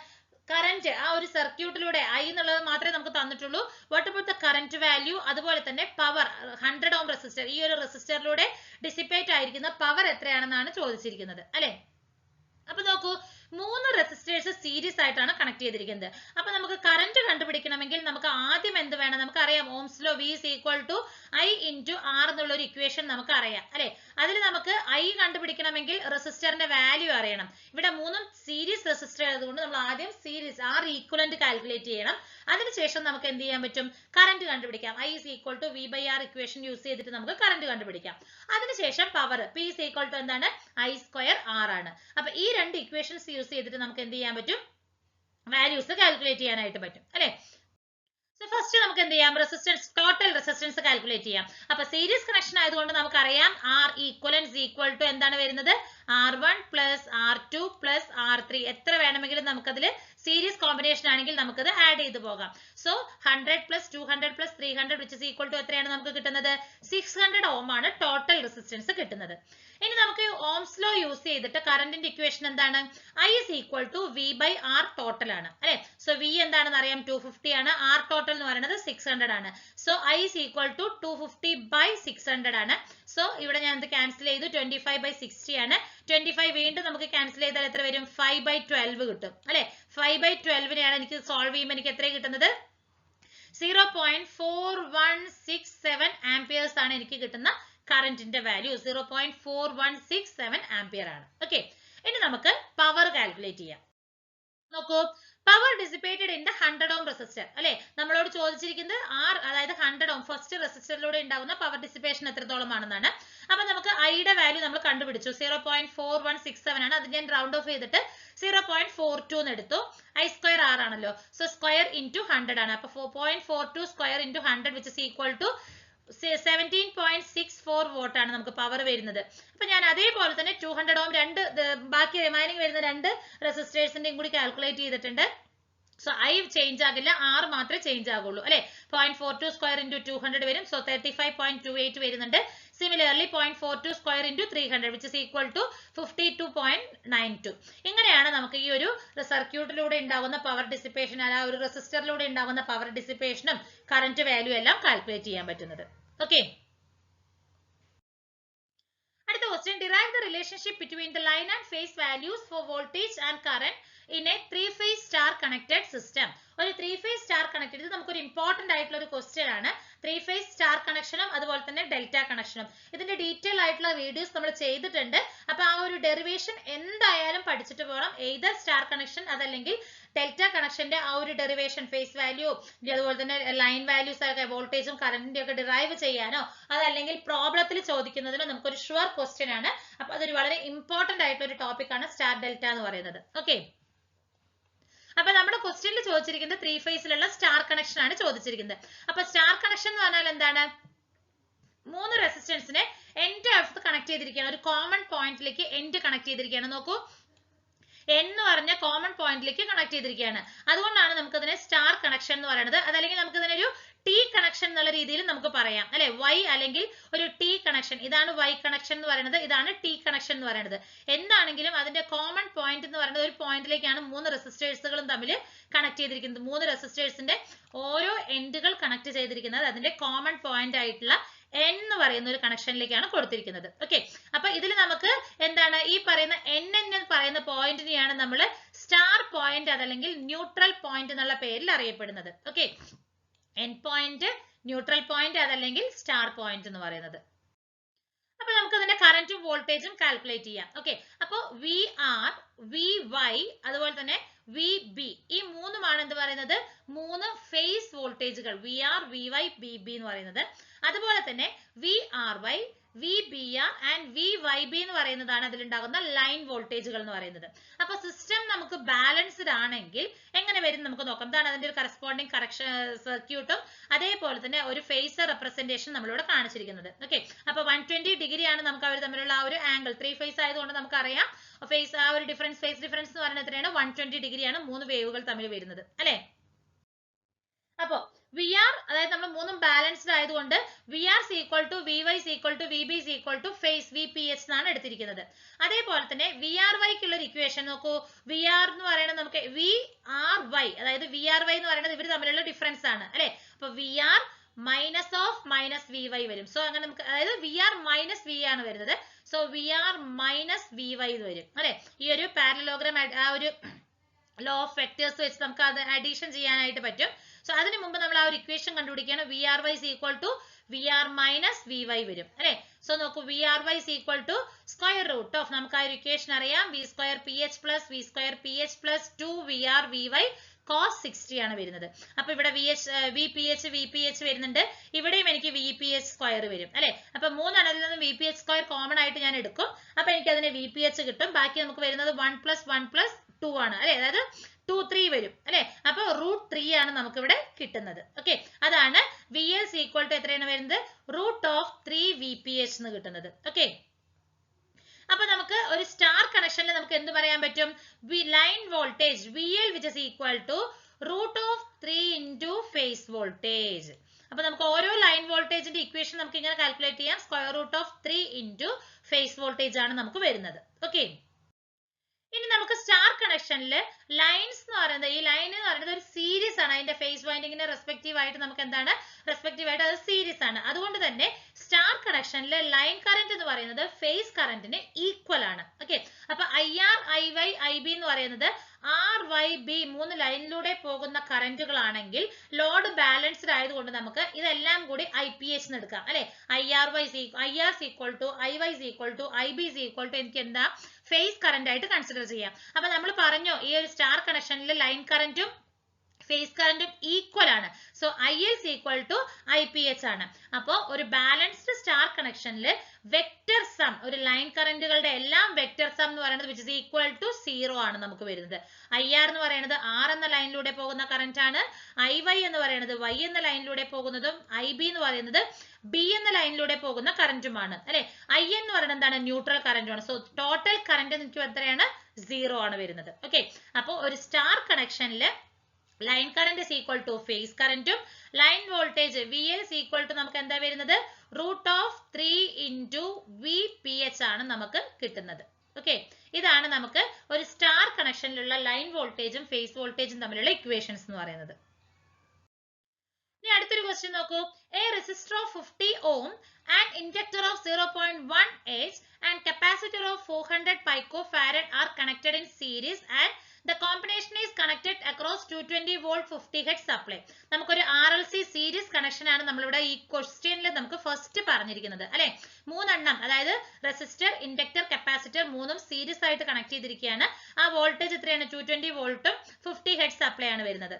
Speaker 1: കറന്റ് ആ ഒരു സർക്യൂട്ടിലൂടെ I എന്നുള്ളത് മാത്രമേ നമുക്ക് തന്നിട്ടുള്ളൂ. What about the current value, അതുപോലെ തന്നെ പവർ 100 ഓം റെസിസ്റ്റർ, ഈ ഒരു റെസിസ്റ്ററിലൂടെ ഡിസിപ്പേറ്റ് ആയിരിക്കുന്ന പവർ എത്രയാണെന്നാണ് ചോദിച്ചിരിക്കുന്നത് അല്ലെ. അപ്പൊ നോക്കൂ, 3 റെസിസ്റ്റേഴ്സ് സീരീസ് ആയിട്ടാണ് കണക്ട് ചെയ്തിരിക്കുന്നത്. അപ്പൊ നമുക്ക് കറന്റ് കണ്ടുപിടിക്കണമെങ്കിൽ നമുക്ക് ആദ്യം എന്ത് വേണം? നമുക്കറിയാം ohm's law V is equal to I into R എന്നുള്ള ഒരു ഇക്വേഷൻ നമുക്ക് അറിയാം അല്ലെ. അതിൽ നമുക്ക് I കണ്ടുപിടിക്കണമെങ്കിൽ റെസിസ്റ്ററിന്റെ വാല്യൂ അറിയണം. ഇവിടെ 3 സീരീസ് റെസിസ്റ്റർ ആയതുകൊണ്ട് നമ്മൾ ആദ്യം സീരീസ് R ഈക്വലന്റ് കാൽക്കുലേറ്റ് ചെയ്യണം. അതിനുശേഷം നമുക്ക് എന്ത് ചെയ്യാൻ പറ്റും? കറന്റ് കണ്ടുപിടിക്കാം. I is equal to V by R equation use ചെയ്തിട്ട് നമുക്ക് കറന്റ് കണ്ടുപിടിക്കാം. അതിനുശേഷം power P is equal to എന്താണ്? I square R ആണ്. അപ്പൊ ഈ രണ്ട് ഇക്വേഷൻസ് യൂസ് ചെയ്തിട്ട് നമുക്ക് എന്ത് ചെയ്യാൻ പറ്റും? വാല്യൂസ് കാൽക്കുലേറ്റ് ചെയ്യാനായിട്ട് പറ്റും അല്ലെ. സോ ഫസ്റ്റ് നമുക്ക് എന്ത് ചെയ്യാം? റെസിസ്റ്റൻസ്, ടോട്ടൽ റെസിസ്റ്റൻസ് കാൽക്കുലേറ്റ് ചെയ്യാം. അപ്പൊ സീരീസ് കണക്ഷൻ ആയതുകൊണ്ട് നമുക്കറിയാം R ഈക്വലൻസ് ഈക്വൽ ടു എന്താണ് വരുന്നത്? R1 plus R2 plus R3. എത്ര വേണമെങ്കിലും നമുക്കതിൽ സീരീസ് കോമ്പിനേഷൻ ആണെങ്കിൽ നമുക്കത് ആഡ് ചെയ്ത് പോകാം. So 100 plus 200 plus 300 which is equal to എത്രയാണ് നമുക്ക് കിട്ടുന്നത്? 600 ഓം ആണ് ടോട്ടൽ റെസിസ്റ്റൻസ് കിട്ടുന്നത്. ഇനി നമുക്ക് ഓംസ് ലോ യൂസ് ചെയ്തിട്ട് കറന്റിന്റെ ഇക്വേഷൻ എന്താണ്? I is equal to V by R total ആണ് അല്ലെ. സോ V എന്താണെന്ന് അറിയാം, 250 ആണ്. R total എന്ന് പറയുന്നത് 600 ആണ്. So I is equal to 250 by 600 ആണ്. സോ ഇവിടെ ഞാൻ ഇത് ക്യാൻസൽ ചെയ്തു, 25 by 60 ആണ്. 25 വീണ്ടും നമുക്ക് ക്യാൻസൽ ചെയ്താൽ എത്ര വരും? 5 by 12 കിട്ടും അല്ലെ. 5 by 12 എനിക്ക് സോൾവ് ചെയ്യുമ്പോൾ എനിക്ക് എത്ര കിട്ടുന്നത്? 0.4167 ആംപിയേഴ്സ് ആണ് എനിക്ക് കിട്ടുന്ന കറന്റിന്റെ വാല്യൂ. 0.4167 ആംപിയർ ആണ്. ഓക്കെ, ഇനി നമുക്ക് പവർ കാൽക്കുലേറ്റ് ചെയ്യാം. നോക്കൂ, power dissipated in the 100 ohm resistor അല്ലെ. നമ്മളോട് ചോദിച്ചിരിക്കുന്നത് R, അതായത് 100 ഓം ഫസ്റ്റ് റെസിസ്റ്ററിലൂടെ ഉണ്ടാകുന്ന പവർ ഡിസിപ്പേഷൻ എത്രത്തോളം ആണെന്നാണ്. അപ്പൊ നമുക്ക് ഐയുടെ വാല്യൂ നമ്മൾ കണ്ടുപിടിച്ചു, 0.4167 ആണ്. അത് ഞാൻ റൗണ്ട് ഓഫ് ചെയ്തിട്ട് 0.42 എന്ന് എടുത്തു. I സ്ക്വയർ R ആണല്ലോ, സോ സ്ക്വയർ ഇൻറ്റു 100 ആണ്. അപ്പൊ 4.42 square into 100 which is equal to 17.64 watt ആണ് നമുക്ക് പവർ വരുന്നത്. അപ്പൊ ഞാൻ അതേപോലെ തന്നെ 200 ഓം ബാക്കി റിമൈനിങ് വരുന്ന രണ്ട് റെസിസ്റ്റേഴ്സിന്റെയും കൂടി കാൽക്കുലേറ്റ് ചെയ്തിട്ടുണ്ട്. സോ I ചേഞ്ച് ആകില്ല, R മാത്രമേ ചേഞ്ച് ആകുള്ളൂ അല്ലെ. 0.42 സ്ക്വയർ ഇൻറ്റു 200 വരും, സോ 35.28 വരുന്നുണ്ട്. Similarly 0.42 square into 300 which is equal to 52.92. ഇങ്ങനെയാണ് നമുക്ക് ഈ ഒരു സർക്യൂട്ടിലൂടെ ഉണ്ടാകുന്ന പവർ ഡിസിപ്പേഷൻ, അല്ല ഒരു റെസിസ്റ്ററിലൂടെ ഉണ്ടാകുന്ന പവർ ഡിസിപ്പേഷനും കറന്റ് വാല്യൂ എല്ലാം കാൽക്കുലേറ്റ് ചെയ്യാൻ പറ്റുന്നത്. ഓക്കെ, അടുത്ത question, derive the relationship between the line and phase values for voltage and current in a 3-phase star connected system. ഒരു 3-phase star connected, ഇത് നമുക്കൊരു ഇമ്പോർട്ടന്റ് ആയിട്ടുള്ള ഒരു ക്വസ്റ്റ്യൻ ആണ്. 3-phase star കണക്ഷനും അതുപോലെ തന്നെ ഡെൽറ്റ കണക്ഷനും ഇതിന്റെ ഡീറ്റെയിൽ ആയിട്ടുള്ള വീഡിയോസ് നമ്മൾ ചെയ്തിട്ടുണ്ട്. അപ്പൊ ആ ഒരു ഡെറിവേഷൻ എന്തായാലും പഠിച്ചിട്ട് പോകണം. എയ്തർ സ്റ്റാർ കണക്ഷൻ അതല്ലെങ്കിൽ ഡെൽറ്റ കണക്ഷന്റെ ആ ഒരു ഡെറിവേഷൻ, ഫേസ് വാല്യൂ അതുപോലെ തന്നെ ലൈൻ വാല്യൂസ് ഒക്കെ വോൾട്ടേജും കറന്റിന്റെ ഒക്കെ ഡിറൈവ് ചെയ്യാനോ അതല്ലെങ്കിൽ പ്രോബ്ലത്തിൽ ചോദിക്കുന്നതിനോ നമുക്കൊരു ഷുവർ ക്വസ്റ്റ്യൻ ആണ്. അപ്പൊ അതൊരു വളരെ ഇമ്പോർട്ടന്റ് ആയിട്ടുള്ള ഒരു ടോപ്പിക് ആണ് സ്റ്റാർ ഡെൽറ്റ എന്ന് പറയുന്നത്. ഓക്കെ, അപ്പൊ നമ്മുടെ ക്വസ്റ്റ്യനിൽ ചോദിച്ചിരിക്കുന്നത് 3 ഫേസിലുള്ള സ്റ്റാർ കണക്ഷൻ ആണ് ചോദിച്ചിരിക്കുന്നത്. അപ്പൊ സ്റ്റാർ കണക്ഷൻ എന്ന് പറഞ്ഞാൽ എന്താണ്? 3 റെസിസ്റ്റൻസിനെ എൻഡ് അടുത്ത് കണക്ട് ചെയ്തിരിക്കുകയാണ്, ഒരു കോമൺ പോയിന്റിലേക്ക് എൻഡ് കണക്ട് ചെയ്തിരിക്കുകയാണ്. നോക്കൂ, എന്ന് പറഞ്ഞ കോമൺ പോയിന്റിലേക്ക് കണക്ട് ചെയ്തിരിക്കുകയാണ്. അതുകൊണ്ടാണ് നമുക്ക് ഇതിനെ സ്റ്റാർ കണക്ഷൻ എന്ന് പറയുന്നത്. അതല്ലെങ്കിൽ നമുക്ക് ഇതിനൊരു ടി കണക്ഷൻ എന്നുള്ള രീതിയിൽ നമുക്ക് പറയാം അല്ലെ. വൈ അല്ലെങ്കിൽ ഒരു ടി കണക്ഷൻ, ഇതാണ് വൈ കണക്ഷൻ എന്ന് പറയുന്നത്, ഇതാണ് ടി കണക്ഷൻ എന്ന് പറയുന്നത്. എന്താണെങ്കിലും അതിന്റെ കോമൺ പോയിന്റ് എന്ന് പറയുന്നത് ഒരു പോയിന്റിലേക്കാണ് 3 റെസിസ്റ്റേഴ്സുകളും തമ്മിൽ കണക്ട് ചെയ്തിരിക്കുന്നത്. 3 റെസിസ്റ്റേഴ്സിന്റെ ഓരോ എൻഡുകൾ കണക്ട് ചെയ്തിരിക്കുന്നത് അതിന്റെ കോമൺ പോയിന്റ് ആയിട്ടുള്ള N എന്ന് പറയുന്ന ഒരു കണക്ഷനിലേക്കാണ് കൊടുത്തിരിക്കുന്നത്. ഓക്കെ, അപ്പൊ ഇതിൽ നമുക്ക് എന്താണ് ഈ പറയുന്ന N എന്ന് പറയുന്ന പോയിന്റിനെയാണ് നമ്മൾ സ്റ്റാർ പോയിന്റ് അതല്ലെങ്കിൽ ന്യൂട്രൽ പോയിന്റ് എന്നുള്ള പേരിൽ അറിയപ്പെടുന്നത്. Okay, end point, neutral point അതല്ലെങ്കിൽ സ്റ്റാർ പോയിന്റ് എന്ന് പറയുന്നത്. അപ്പൊ നമുക്ക് അതിന്റെ കറന്റും വോൾട്ടേജും കാൽക്കുലേറ്റ് ചെയ്യാം. ഓക്കെ, അപ്പൊ VR, VY അതുപോലെ തന്നെ VB, ഈ മൂന്നുമാണ് എന്ത് പറയുന്നത്? 3 ഫേസ് വോൾട്ടേജുകൾ, VR, VY, VB എന്ന് പറയുന്നത്. അതുപോലെ തന്നെ VRY, VBR ആൻഡ് VYB എന്ന് പറയുന്നതാണ് അതിലുണ്ടാകുന്ന ലൈൻ വോൾട്ടേജുകൾ എന്ന് പറയുന്നത്. അപ്പൊ സിസ്റ്റം നമുക്ക് ബാലൻസ്ഡ് ആണെങ്കിൽ എങ്ങനെ വരും നമുക്ക് നോക്കാം. ഇതാണ് അതിന്റെ ഒരു കറസ്പോണ്ടിങ് കറക്ഷൻ സർക്യൂട്ടും അതേപോലെ തന്നെ ഒരു ഫേസർ റെപ്രസെന്റേഷൻ നമ്മളിവിടെ കാണിച്ചിരിക്കുന്നത്. ഓക്കെ, അപ്പൊ 120 ഡിഗ്രി ആണ് നമുക്ക് അവർ തമ്മിലുള്ള ആ ഒരു ആംഗിൾ. 3 ഫേസ് ആയതുകൊണ്ട് നമുക്കറിയാം ഫേസ് ആ ഒരു ഡിഫറൻസ്, ഫേസ് ഡിഫറൻസ് എന്ന് പറയുന്നത് എത്രയാണ്? 120 ഡിഗ്രിയാണ് 3 വേവുകൾ തമ്മിൽ വരുന്നത് അല്ലെ. അപ്പൊ VR, അതായത് നമ്മൾ മൂന്നും ബാലൻസ്ഡ് ആയതുകൊണ്ട് VR is equal to VY is equal to VB is equal to phase VPH എന്നാണ് എടുത്തിരിക്കുന്നത്. അതേപോലെ തന്നെ VRY ക്കുള്ള ഒരു ഇക്വേഷൻ നോക്കൂ. VR എന്ന് പറയുന്നത് നമുക്ക് VRY, അതായത് VRY എന്ന് പറയുന്നത് ഇവർ തമ്മിലുള്ള ഡിഫറൻസ് ആണ് അല്ലെ. അപ്പൊ VR minus of minus VY വരും. സോ അങ്ങനെ നമുക്ക്, അതായത് VR മൈനസ് V ആണ് വരുന്നത്. സോ VR മൈനസ് VY വരും അല്ലെ. ഈ ഒരു പാരലലോഗ്രാം ആ ഒരു ലോ ഓഫ് വെക്ടേഴ്സ് വെച്ച് നമുക്ക് അത് അഡീഷൻ ചെയ്യാനായിട്ട് പറ്റും. സോ അതിനു മുമ്പ് നമ്മൾ ആ ഒരു ഇക്വേഷൻ കണ്ടുപിടിക്കുകയാണ്. VRY is equal to VR minus VY വരും അല്ലെ. സോ നോക്കൂ, VRY is equal to square root of, നമുക്ക് ആ ഒരു ഇക്വേഷൻ അറിയാം, V square PH plus V square PH plus 2 VR VY cos 60 ആണ് വരുന്നത്. അപ്പൊ ഇവിടെ VPH വരുന്നുണ്ട്, ഇവിടെയും എനിക്ക് VPH സ്ക്വയർ വരും അല്ലെ. അപ്പൊ 3 അതിൽ നിന്ന് VPH സ്ക്വയർ കോമൺ ആയിട്ട് ഞാൻ എടുക്കും. അപ്പൊ എനിക്ക് അതിന് VPH കിട്ടും. ബാക്കി നമുക്ക് വരുന്നത് 1 plus 1 plus 2 ആണ് അല്ലെ, അതായത് 2 3 വരും അല്ലെ. അപ്പൊ √3 ആണ് നമുക്ക് ഇവിടെ കിട്ടുന്നത്. ഓക്കെ, അതാണ് VL ഈക്വൽ ടു എത്രയാണ് വരുന്നത്? √3 VPH എന്ന് കിട്ടുന്നത്. ഓക്കെ, അപ്പൊ നമുക്ക് ഒരു സ്റ്റാർ കണക്ഷനിൽ നമുക്ക് എന്ത് പറയാൻ പറ്റും? Line voltage VL which is equal to √3 into phase voltage. അപ്പൊ നമുക്ക് ഓരോ ലൈൻ വോൾട്ടേജിന്റെ ഇക്വേഷൻ നമുക്ക് ഇങ്ങനെ കാൽക്കുലേറ്റ് ചെയ്യാം. √3 into phase voltage ആണ് നമുക്ക് വരുന്നത്. ഓക്കെ, ഇനി നമുക്ക് സ്റ്റാർ കണക്ഷനിൽ ലൈൻസ് എന്ന് പറയുന്നത്, ഈ ലൈൻ എന്ന് പറയുന്നത് ഒരു സീരീസ് ആണ്. അതിന്റെ ഫേസ് വൈൻഡിങ്ങിന് റെസ്പെക്റ്റീവ് ആയിട്ട് നമുക്ക് എന്താണ്, റെസ്പെക്റ്റീവ് ആയിട്ട് അത് സീരീസ് ആണ്. അതുകൊണ്ട് തന്നെ സ്റ്റാർ കണക്ഷനിൽ ലൈൻ കറന്റ് എന്ന് പറയുന്നത് ഫേസ് കറന്റിന് ഈക്വൽ ആണ്. ഓക്കെ, അപ്പൊ IR, IY, IB എന്ന് പറയുന്നത് RYB 3 ലൈനിലൂടെ പോകുന്ന കറന്റുകളാണെങ്കിൽ ലോഡ് ബാലൻസ്ഡ് ആയതുകൊണ്ട് നമുക്ക് ഇതെല്ലാം കൂടി IPH എന്ന് എടുക്കാം അല്ലെ. IR is equal to IY is equal to IB is equal to എനിക്ക് എന്താ ഫേസ് കറന്റ് ആയിട്ട് കൺസിഡർ ചെയ്യാം. അപ്പൊ നമ്മൾ പറഞ്ഞു ഈ ഒരു സ്റ്റാർ കണക്ഷനിൽ ലൈൻ കറന്റും ഫേസ് കറന്റും ഈക്വൽ ആണ്. So IL is equal to IPH ആണ്. അപ്പോൾ ഒരു ബാലൻസ്ഡ് സ്റ്റാർ കണക്ഷനിൽ വെക്ടർ സം, ഒരു ലൈൻ കറന്റുകളുടെ എല്ലാം വെക്ടർ സം എന്ന് പറയുന്നത് which is equal to 0 ആണ് നമുക്ക് വരുന്നത്. IR എന്ന് പറയുന്നത് R എന്ന ലൈനിലൂടെ പോകുന്ന കറന്റ് ആണ്. IY എന്ന് പറയുന്നത് Y എന്ന ലൈനിലൂടെ പോകുന്നതും IB എന്ന് പറയുന്നത് B എന്ന ലൈനിലൂടെ പോകുന്ന കറന്റുമാണ് അല്ലെ. IN എന്ന് പറയുന്നത് എന്താണ്, ന്യൂട്രൽ കറന്റ് ആണ്. സോ ടോട്ടൽ കറന്റ് എനിക്ക് എത്രയാണ്, 0 ആണ് വരുന്നത്. ഓക്കെ, അപ്പോൾ ഒരു സ്റ്റാർ കണക്ഷനിൽ line current is equal to phase കറന്റും line voltage VL is equal to നമുക്ക് എന്താ വരുന്നത്, √3 into VPH ആണ് നമുക്ക് കിട്ടുന്നത്. ഓക്കെ, ഇതാണ് നമുക്ക് ഒരു സ്റ്റാർ കണക്ഷനിലുള്ള ലൈൻ വോൾട്ടേജും ഫേസ് വോൾട്ടേജും തമ്മിലുള്ള ഇക്വേഷൻസ് എന്ന് പറയുന്നത്. ഇനി അടുത്തൊരു ക്വസ്റ്റ്യൻ നോക്കൂ. A resistor of 50 ohm and inductor of 0.1 H and capacitor of 400 picofarad are connected in series and the combination is connected across 220 volt 50 hertz supply. നമുക്കൊരു RLC സീരീസ് കണക്ഷൻ ആണ് നമ്മളിവിടെ ഈ ക്വസ്റ്റ്യനിൽ നമുക്ക് ഫസ്റ്റ് പറഞ്ഞിരിക്കുന്നത് അല്ലെ. 3 എണ്ണം, അതായത് റെസിസ്റ്റർ, ഇൻഡക്ടർ, കപ്പാസിറ്റർ മൂന്നും സീരീസ് ആയിട്ട് കണക്ട് ചെയ്തിരിക്കുകയാണ്. ആ വോൾട്ടേജ് എത്രയാണ്, 220 വോൾട്ടും 50 ഹെർട്സ് സപ്ലൈ ആണ് വരുന്നത്.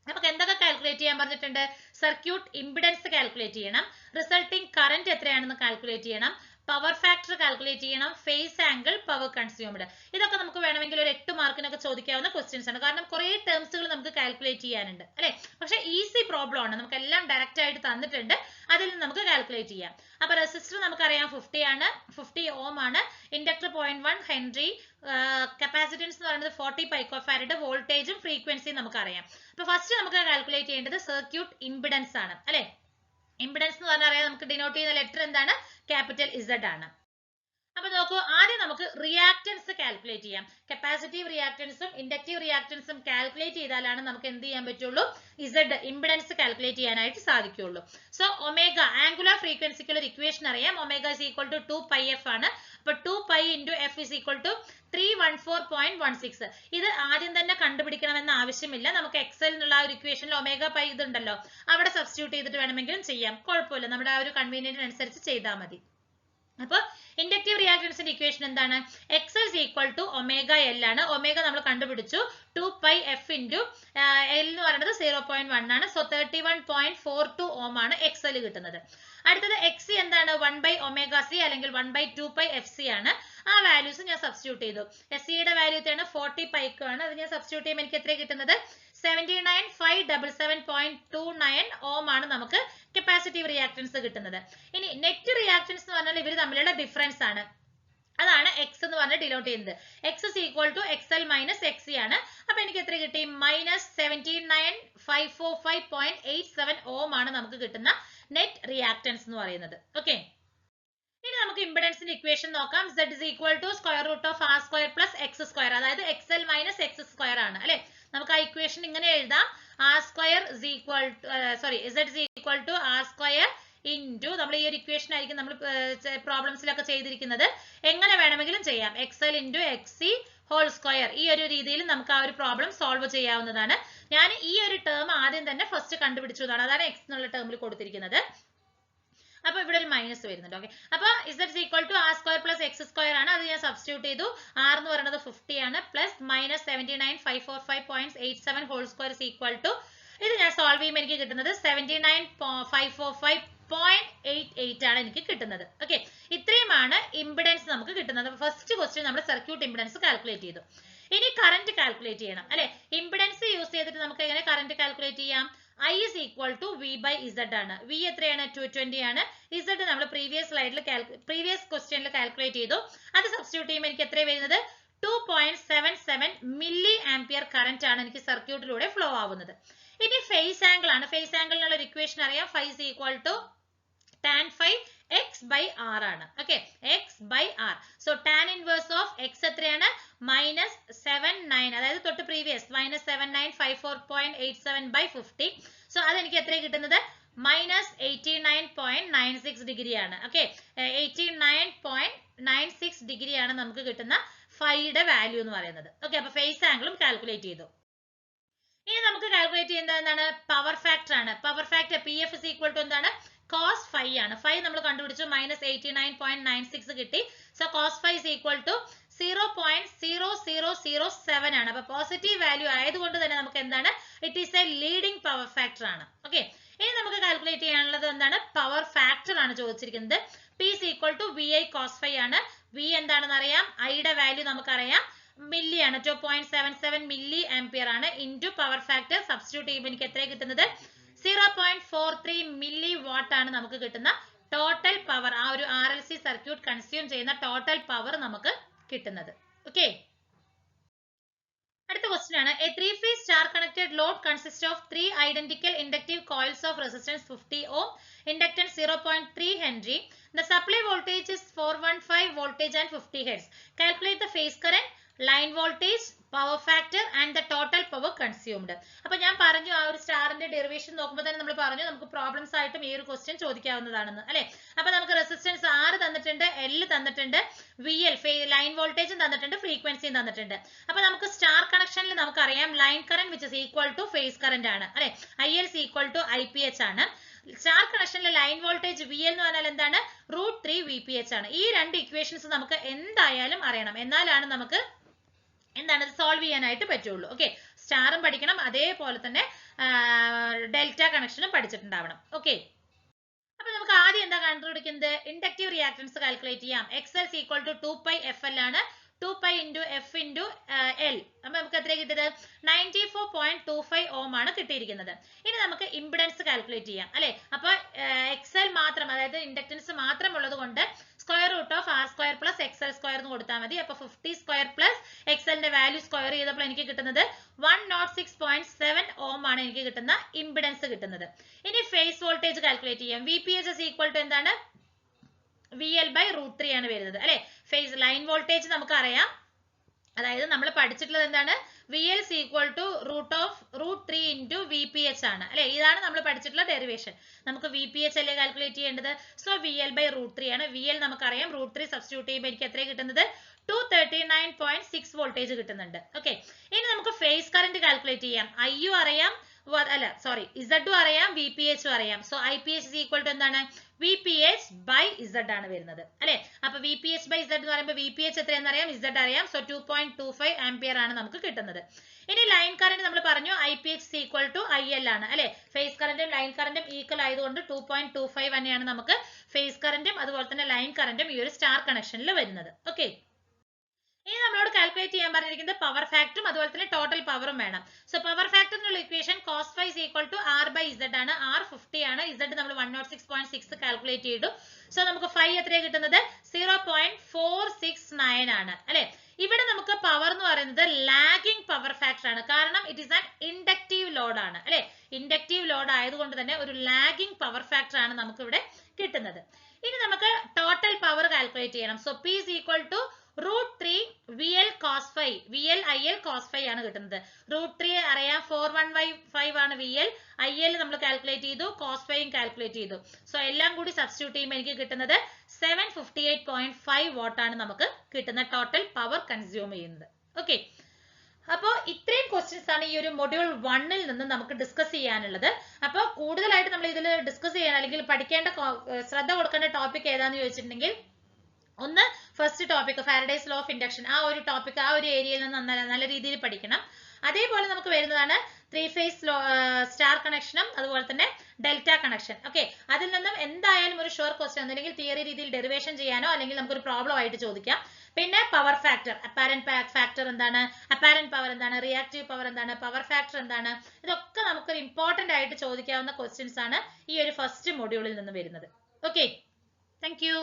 Speaker 1: നമുക്ക് എന്തൊക്കെ കാൽക്കുലേറ്റ് ചെയ്യാൻ പറഞ്ഞിട്ടുണ്ട്, സർക്യൂട്ട് ഇംപിഡൻസ് കാൽക്കുലേറ്റ് ചെയ്യണം, റിസൾട്ടിംഗ് കറന്റ് എത്രയാണെന്ന് കാൽക്കുലേറ്റ് ചെയ്യണം, പവർ ഫാക്ടർ കാൽക്കുലേറ്റ് ചെയ്യണം, ഫേസ് ആംഗിൾ, പവർ കൺസ്യൂംഡ്. ഇതൊക്കെ നമുക്ക് വേണമെങ്കിൽ ഒരു 8 മാർക്കിനൊക്കെ ചോദിക്കാവുന്ന ക്വസ്റ്റ്യൻസ് ആണ്. കാരണം കുറെ ടേംസുകൾ നമുക്ക് കാൽക്കുലേറ്റ് ചെയ്യാനുണ്ട് അല്ലെ. പക്ഷെ ഈസി പ്രോബ്ലം ആണ്, നമുക്ക് എല്ലാം ഡയറക്റ്റ് ആയിട്ട് തന്നിട്ടുണ്ട്, അതിൽ നിന്ന് നമുക്ക് കാൽക്കുലേറ്റ് ചെയ്യാം. അപ്പൊ റെസിസ്റ്റർ നമുക്കറിയാം 50 ആണ്, 50 ഓം ആണ്, ഇൻഡക്ടർ 0.1 ഹെൻറി, കപ്പാസിറ്റൻസ് എന്ന് പറയുന്നത് 40 പൈക്കോഫാരഡ്, വോൾട്ടേജും ഫ്രീക്വൻസിയും നമുക്കറിയാം. അപ്പൊ ഫസ്റ്റ് നമുക്ക് കാൽക്കുലേറ്റ് ചെയ്യേണ്ടത് സർക്യൂട്ട് ഇംപിഡൻസ് ആണ് അല്ലെ. ഇംപിഡൻസ് എന്ന് പറഞ്ഞാൽ അറിയാം, നമുക്ക് ഡിനോട്ട് ചെയ്യുന്ന ലെറ്റർ എന്താണ്, ക്യാപിറ്റൽ Z ആണ്. അപ്പൊ നോക്കൂ, ആദ്യം നമുക്ക് റിയാക്ടൻസ് കാൽക്കുലേറ്റ് ചെയ്യാം. കപ്പാസിറ്റീവ് റിയാക്ടൻസും ഇൻഡക്റ്റീവ് റിയാക്ടൻസും കാൽക്കുലേറ്റ് ചെയ്താലാണ് നമുക്ക് എന്ത് ചെയ്യാൻ പറ്റുള്ളൂ, Z ഇംപിഡൻസ് കാൽക്കുലേറ്റ് ചെയ്യാനായിട്ട് സാധിക്കുള്ളൂ. സോ ഒമേഗ, ആംഗുലർ ഫ്രീക്വൻസിക്കുള്ള ഒരു ഇക്വേഷൻ അറിയാം. Omega is equal to 2πf ആണ്. അപ്പൊ 2π into f is equal to 314.16. ഇത് ആദ്യം തന്നെ കണ്ടുപിടിക്കണമെന്ന് ആവശ്യമില്ല. നമുക്ക് എക്സൽ എന്നുള്ള ഒരു ഇക്വേഷനിൽ ഒമേഗ പൈ ഇതുണ്ടല്ലോ, അവിടെ സബ്സ്റ്റിറ്റ്യൂട്ട് ചെയ്തിട്ട് വേണമെങ്കിലും ചെയ്യാം, കുഴപ്പമില്ല. നമ്മുടെ ആ ഒരു കൺവീനിയന്റിനനുസരിച്ച് ചെയ്താൽ മതി. അപ്പോൾ ഇൻഡക്റ്റീവ് റിയാക്ടൻസിന്റെ ഇക്വേഷൻ എന്താണ്, XL is equal to omega L ആണ്. ഒമേഗ നമ്മൾ കണ്ടുപിടിച്ചു, 2πf into L എന്ന് പറയുന്നത് 0.1 ആണ്. സോ 31.42 ഓം ആണ് എക്സൽ കിട്ടുന്നത്. അടുത്തത് XC എന്താണ്, 1/ωc അല്ലെങ്കിൽ 1/2πfc ആണ്. ആ വാല്യൂസ് ഞാൻ സബ്സ്റ്റിറ്റ്യൂട്ട് ചെയ്തു. SC യുടെ വാല്യൂ എത്രയാണ്, 40 പൈക്ക് ആണ്. അത് ഞാൻ സബ്സ്റ്റിറ്റ്യൂട്ട് ചെയ്യുമ്പോൾ എനിക്ക് എത്ര കിട്ടുന്നത്, 79,577.29 ഓം ആണ് നമുക്ക് കപ്പാസിറ്റീവ് റിയാക്ടൻസ് കിട്ടുന്നത്. ഇനി നെറ്റ് റിയാക്ടൻസ് എന്ന് പറഞ്ഞാൽ ഇവർ തമ്മിലുള്ള ഡിഫറൻസ് ആണ്, അതാണ് X എന്ന് പറഞ്ഞ് ഡിനോട്ട് ചെയ്യുന്നത്. X is equal to XL minus XC ആണ്. അപ്പൊ എനിക്ക് എത്ര കിട്ടി, -79,545.87 ഓം ആണ് നമുക്ക് കിട്ടുന്ന നെറ്റ് റിയാക്ടൻസ് എന്ന് പറയുന്നത്. ഓക്കെ, ഇനി നമുക്ക് ഇംപിഡൻസിന്റെ ഇക്വേഷൻ നോക്കാം. Z is equal to √R² plus X², അതായത് XL minus X² ആണ് അല്ലെ. നമുക്ക് ആ ഇക്വേഷൻ ഇങ്ങനെ എഴുതാം, Z is equal to R² into, നമ്മൾ ഈ ഒരു ഇക്വേഷൻ ആയിരിക്കും നമ്മൾ പ്രോബ്ലംസിലൊക്കെ ചെയ്തിരിക്കുന്നത്. എങ്ങനെ വേണമെങ്കിലും ചെയ്യാം, XL into XC whole square. ഈ ഒരു രീതിയിൽ നമുക്ക് ആ ഒരു പ്രോബ്ലം സോൾവ് ചെയ്യാവുന്നതാണ്. ഞാൻ ഈ ഒരു ടേം ആദ്യം തന്നെ ഫസ്റ്റ് കണ്ടുപിടിച്ചതാണ്, അതാണ് X എന്നുള്ള ടേമിൽ കൊടുത്തിരിക്കുന്നത്. അപ്പൊ ഇവിടെ ഒരു മൈനസ് വരുന്നുണ്ട്. ഓക്കെ, അപ്പൊ Z is equal to R² plus X² ആണ്. അത് ഞാൻ സബ്സ്റ്റിറ്റ്യൂട്ട് ചെയ്തു. R എന്ന് പറയുന്നത് 50 ആണ്, plus -79,545.87 whole square is equal to, ഇത് ഞാൻ സോൾവ് ചെയ്യുമ്പോൾ എനിക്ക് കിട്ടുന്നത് 79,545.88 ആണ് എനിക്ക് കിട്ടുന്നത്. ഓക്കെ, ഇത്രയുമാണ് ഇംപിഡൻസ് നമുക്ക് കിട്ടുന്നത്. ഫസ്റ്റ് ക്വസ്റ്റ്യൻ നമ്മൾ സർക്യൂട്ട് ഇംപിഡൻസ് കാൽക്കുലേറ്റ് ചെയ്തു. ഇനി കറന്റ് കാൽക്കുലേറ്റ് ചെയ്യണം അല്ലെ. ഇംപിഡൻസ് യൂസ് ചെയ്തിട്ട് നമുക്ക് എങ്ങനെ കറന്റ് കാൽക്കുലേറ്റ് ചെയ്യാം, I is equal to V by Z ആണ്. V എത്രയാണ്? 220 ആണ്. Z നമ്മൾ പ്രീവിയസ് സ്ലൈഡിൽ പ്രീവിയസ് ക്വസ്റ്റ്യനിൽ കാൽക്കുലേറ്റ് ചെയ്തു. അത് സബ്സ്റ്റിറ്റ്യൂട്ട് ചെയ്യുമ്പോൾ എനിക്ക് എത്രയാണ് വരുന്നത്? 2.77 മില്ലി ആംപിയർ കറന്റ് ആണ് എനിക്ക് സർക്യൂട്ടിലൂടെ ഫ്ലോ ആവുന്നത്. ഇനി ഫേസ് ആംഗിൾ ആണ്. ഫേസ് ആംഗിളിനുള്ള ഒരു ഇക്വേഷൻ അറിയാം. Phi is equal to tan phi x by r ആണ്. Okay, x by r. So tan inverse of x എത്രയാണ്? -79, അതായത് തൊട്ട് പ്രീവിയസ് -7954.87 by 50. സോ അതെനിക്ക് എത്രയാണ് കിട്ടുന്നത്? -89.96 ഡിഗ്രി ആണ്. ഓക്കെ, 89.96 ഡിഗ്രി ആണ് നമുക്ക് കിട്ടുന്ന ഫൈയുടെ വാല്യൂ എന്ന് പറയുന്നത്. ഓക്കെ, അപ്പൊ ഫേസ് ആംഗിളും കാൽക്കുലേറ്റ് ചെയ്തു. ഇനി നമുക്ക് കാൽക്കുലേറ്റ് ചെയ്യുന്നത് എന്താണ്? പവർ ഫാക്ടർ ആണ്. Power factor PF is equal to എന്താണ്? cos phi ആണ്. phi നമ്മൾ കണ്ടുപിടിച്ചു, -89.96 കിട്ടി. So cos phi is equal to 0.0007 ആണ്. അപ്പൊ പോസിറ്റീവ് വാല്യൂ ആയതുകൊണ്ട് തന്നെ നമുക്ക് എന്താണ്? It is A leading power factor ആണ്. ഓക്കെ, ഇനി നമുക്ക് കാൽക്കുലേറ്റ് ചെയ്യാനുള്ളത് എന്താണ്? പവർ ഫാക്ടർ ആണ് ചോദിച്ചിരിക്കുന്നത്. P is equal to VI cos phi ആണ്. V എന്താണെന്ന് അറിയാം, ഐയുടെ വാല്യൂ നമുക്കറിയാം, മില്ലി ആണ്. 2.77 മില്ലി ആംപിയർ ആണ്. ഇൻറ്റു പവർ ഫാക്ടർ സബ്സ്റ്റിറ്റ്യൂട്ട് ചെയ്യുമ്പോൾ എനിക്ക് എത്രയാണ് കിട്ടുന്നത്? 0.43 മില്ലി വാട്ട് ആണ് നമുക്ക് കിട്ടുന്ന ടോട്ടൽ പവർ. ആ ഒരു RLC സർക്യൂട്ട് കൺസ്യൂം ചെയ്യുന്ന ടോട്ടൽ പവർ നമുക്ക് കിട്ടുന്നത്. ഓക്കെ, അടുത്ത ക്വസ്റ്റ്യൻ ആണ്. A 3-phase star connected load consist of 3 identical inductive coils of resistance 50 ohm, inductance 0.3 Henry. The supply voltage is 415 voltage and 50 hertz. Calculate the phase current, line voltage, power factor and the total power consumed. അപ്പോൾ ഞാൻ പറഞ്ഞു ആ ഒരു സ്റ്റാറിന്റെ derivation നോക്കുമ്പോൾ തന്നെ നമ്മൾ പറഞ്ഞു നമുക്ക് പ്രോബ്ലംസ് ആയിട്ടും ഈ ഒരു ക്വസ്റ്റ്യൻ ചോദിക്കാവുന്നതാണെന്ന് അല്ലേ. അപ്പോൾ നമുക്ക് റെസിസ്റ്റൻസ് R തന്നിട്ടുണ്ട്, L തന്നിട്ടുണ്ട്, VL ലൈൻ വോൾട്ടേജും തന്നിട്ടുണ്ട്, ഫ്രീക്വൻസിയും തന്നിട്ടുണ്ട്. അപ്പോൾ നമുക്ക് സ്റ്റാർ കണക്ഷനിൽ നമുക്കറിയാം line current which is equal to phase current ആണ് അല്ലേ. IL is equal to IPH ആണ്. സ്റ്റാർ കണക്ഷനിലെ ലൈൻ വോൾട്ടേജ് VL എന്ന് പറഞ്ഞാൽ എന്താണ്? √3 VPH ആണ്. ഈ രണ്ട് ഇക്വേഷൻസ് നമുക്ക് എന്തായാലും അറിയണം, എന്നാലാണ് നമുക്ക് എന്താണ് സോൾവ് ചെയ്യാനായിട്ട് പറ്റുള്ളൂ. ഓക്കെ, സ്റ്റാറും പഠിക്കണം, അതേപോലെ തന്നെ ഡെൽറ്റ കണക്ഷനും പഠിച്ചിട്ടുണ്ടാവണം. ഓക്കെ, അപ്പൊ നമുക്ക് ആദ്യം എന്താ കണ്ടുപിടിക്കുന്നത്? ഇൻഡക്റ്റീവ് റിയാക്ടൻസ് കാൽക്കുലേറ്റ് ചെയ്യാം. XL is equal to 2πfL ആണ്. 2π into f into L. അപ്പൊ നമുക്ക് എത്ര കിട്ടിയത്? 94.25 ohm ആണ് കിട്ടിയിരിക്കുന്നത്. ഇനി നമുക്ക് ഇംപിഡൻസ് കാൽക്കുലേറ്റ് ചെയ്യാം അല്ലെ. അപ്പൊ XL മാത്രം, അതായത് ഇൻഡക്റ്റൻസ് മാത്രം ഉള്ളത് കൊണ്ട് square root of R square plus XL square എന്ന് കൊടുത്താൽ മതി. അപ്പൊ 50 സ്ക്വയർ പ്ലസ് XLന്റെ വാല്യൂ സ്ക്വയർ ചെയ്തപ്പോൾ എനിക്ക് കിട്ടുന്നത് 106.7 ohm ആണ് എനിക്ക് കിട്ടുന്ന ഇംപിഡൻസ് കിട്ടുന്നത്. ഇനി ഫേസ് വോൾട്ടേജ് കാൽക്കുലേറ്റ് ചെയ്യാം. VPH is equal to എന്താണ്? VL by √3 ആണ് വരുന്നത് അല്ലെ. ഫേസ് ലൈൻ വോൾട്ടേജ് നമുക്ക് അറിയാം, അതായത് നമ്മൾ പഠിച്ചിട്ടുള്ളത് എന്താണ്? VL is equal to √3 into VPH ആണ് അല്ലെ. ഇതാണ് നമ്മൾ പഠിച്ചിട്ടുള്ള ഡെറിവേഷൻ. നമുക്ക് VPH അല്ലേ കാൽക്കുലേറ്റ് ചെയ്യേണ്ടത്. സോ VL by √3 ആണ്. VL നമുക്കറിയാം, √3 സബ്സ്റ്റിറ്റ്യൂട്ട് ചെയ്യുമ്പോൾ എനിക്ക് എത്ര കിട്ടുന്നത്? 239.6 വോൾട്ടേജ് കിട്ടുന്നുണ്ട്. ഓക്കെ, ഇനി നമുക്ക് ഫേസ് കറന്റ് കാൽക്കുലേറ്റ് ചെയ്യാം. IU അറിയാം, അല്ല സോറി Z അറിയാം, VPH അറിയാം. So IPH is equal to എന്താണ്? VPH by Z ആണ് വരുന്നത് അല്ലെ. അപ്പൊ VPH by Z എന്ന് പറയുമ്പോൾ VPH എത്രയാണെന്ന് അറിയാം, Z അറിയാം. സോ 2.25 ആംപിയർ ആണ് നമുക്ക് കിട്ടുന്നത്. ഇനി ലൈൻ കറന്റ് നമ്മൾ പറഞ്ഞു IPH is equal to IL ആണ് അല്ലെ. ഫേസ് കറന്റും ലൈൻ കറന്റും ഈക്വൽ ആയതുകൊണ്ട് 2.25 തന്നെയാണ് നമുക്ക് ഫേസ് കറന്റും അതുപോലെ തന്നെ ലൈൻ കറന്റും ഈ ഒരു സ്റ്റാർ കണക്ഷനിൽ വരുന്നത്. ഓക്കെ, ഇനി നമ്മളോട് കാൽക്കുലേറ്റ് ചെയ്യാൻ പറഞ്ഞിരിക്കുന്നത് പവർ ഫാക്ടറും അതുപോലെ തന്നെ ടോട്ടൽ പവറും വേണം. സോ പവർ ഫാക്ടറിനുള്ള equation cos phi is equal to R by Z ആണ്. R 50 ആണ്, Z നമ്മൾ 106.6 കാൽക്കുലേറ്റ് ചെയ്തു. സോ നമുക്ക് phi എത്രയാണ് കിട്ടുന്നത്? 0.469 ആണ് അല്ലെ. ഇവിടെ നമുക്ക് പവർ എന്ന് പറയുന്നത് ലാഗിംഗ് പവർ ഫാക്ടർ ആണ്, കാരണം it is an inductive load ആണ് അല്ലെ. ഇൻഡക്റ്റീവ് ലോഡ് ആയതുകൊണ്ട് തന്നെ ഒരു ലാഗിംഗ് പവർ ഫാക്ടർ ആണ് നമുക്ക് ഇവിടെ കിട്ടുന്നത്. ഇനി നമുക്ക് ടോട്ടൽ പവർ കാൽക്കുലേറ്റ് ചെയ്യണം. So P is equal to √3 VL cos phi. VL IL cos phi ആണ് കിട്ടുന്നത്. √3 അറിയാം, 415 ആണ് VL. IL നമ്മൾ കാൽക്കുലേറ്റ് ചെയ്തു, cos phi കാൽക്കുലേറ്റ് ചെയ്തു. സോ എല്ലാം കൂടി സബ്സ്റ്റിറ്റ്യൂട്ട് ചെയ്യുമ്പോൾ എനിക്ക് കിട്ടുന്നത് 758.5 വാട്ട് ആണ് നമുക്ക് കിട്ടുന്ന ടോട്ടൽ പവർ കൺസ്യൂം ചെയ്യുന്നത്. ഓക്കെ, അപ്പോൾ ഇത്രയും ക്വസ്റ്റ്യൻസ് ആണ് ഈ ഒരു മൊഡ്യൂൾ 1-ൽ നിന്ന് നമുക്ക് ഡിസ്കസ് ചെയ്യാനുള്ളത്. അപ്പോൾ കൂടുതലായിട്ട് നമ്മൾ ഇതിൽ ഡിസ്കസ് ചെയ്യാൻ അല്ലെങ്കിൽ പഠിക്കേണ്ട ശ്രദ്ധ കൊടുക്കേണ്ട ടോപ്പിക് ഏതാണെന്ന് ചോദിച്ചിട്ടുണ്ടെങ്കിൽ, ഒന്ന് first topic Faraday's law of induction, ആ ഒരു ടോപ്പിക് ആ ഒരു ഏരിയയിൽ നിന്ന് നല്ല രീതിയിൽ പഠിക്കണം. അതേപോലെ നമുക്ക് വരുന്നതാണ് 3-phase സ്റ്റാർ കണക്ഷനും അതുപോലെ തന്നെ ഡെൽറ്റ കണക്ഷൻ. ഓക്കെ, അതിൽ നിന്നും എന്തായാലും ഒരു ഷുവർ ക്വസ്റ്റ്യൻ അല്ലെങ്കിൽ തിയറി രീതിയിൽ ഡെറിവേഷൻ ചെയ്യാനോ അല്ലെങ്കിൽ നമുക്കൊരു പ്രോബ്ലം ആയിട്ട് ചോദിക്കാം. പിന്നെ പവർ ഫാക്ടർ, അപ്പാരന്റ് ഫാക്ടർ എന്താണ്, അപ്പാരന്റ് പവർ എന്താണ്, റിയാക്റ്റീവ് പവർ എന്താണ്, പവർ ഫാക്ടർ എന്താണ്, ഇതൊക്കെ നമുക്കൊരു ഇമ്പോർട്ടന്റ് ആയിട്ട് ചോദിക്കാവുന്ന ക്വസ്റ്റ്യൻസ് ആണ് ഈ ഒരു ഫസ്റ്റ് മൊഡ്യൂളിൽ നിന്ന് വരുന്നത്. Okay, thank you.